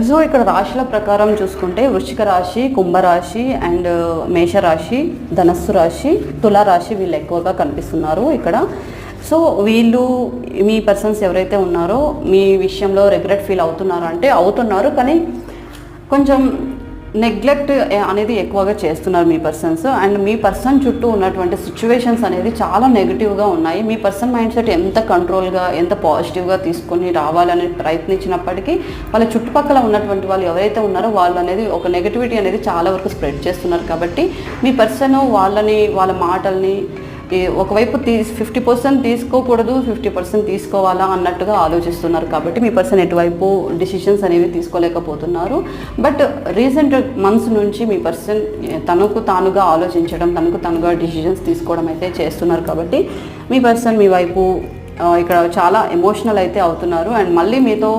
So, ఇక్కడ రాశుల ప్రకారం చూసుకుంటే వృశ్చిక రాశి, కుంభరాశి అండ్ మేషరాశి, ధనస్సు రాశి, తులారాశి వీళ్ళు ఎక్కువగా కనిపిస్తున్నారు ఇక్కడ. సో, వీళ్ళు మీ పర్సన్స్ ఎవరైతే ఉన్నారో మీ విషయంలో రిగ్రెట్ ఫీల్ అవుతున్నారో అంటే అవుతున్నారు, కానీ కొంచెం నెగ్లెక్ట్ అనేది ఎక్కువగా చేస్తున్నారు మీ పర్సన్స్. అండ్ మీ పర్సన్ చుట్టూ ఉన్నటువంటి సిచ్యువేషన్స్ అనేది చాలా నెగిటివ్గా ఉన్నాయి. మీ పర్సన్ మైండ్ సెట్ ఎంత కంట్రోల్గా, ఎంత పాజిటివ్గా తీసుకొని రావాలని ప్రయత్నించినప్పటికీ వాళ్ళ చుట్టుపక్కల ఉన్నటువంటి వాళ్ళు ఎవరైతే ఉన్నారో వాళ్ళు అనేది ఒక నెగిటివిటీ అనేది చాలా వరకు స్ప్రెడ్ చేస్తున్నారు. కాబట్టి మీ పర్సన్ వాళ్ళ మాటల్ని ఒకవైపు 50% తీసుకోకూడదు, 50% తీసుకోవాలా అన్నట్టుగా ఆలోచిస్తున్నారు. కాబట్టి మీ పర్సన్ ఎటువైపు డిసిషన్స్ అనేవి తీసుకోలేకపోతున్నారు. బట్ రీసెంట్ మంత్స్ నుంచి మీ పర్సన్ తనకు తానుగా ఆలోచించడం, తనకు తానుగా డిసిషన్స్ తీసుకోవడం అయితే చేస్తున్నారు. కాబట్టి మీ పర్సన్ మీ వైపు ఇక్కడ చాలా ఎమోషనల్ అయితే అవుతున్నారు. అండ్ మళ్ళీ మీతో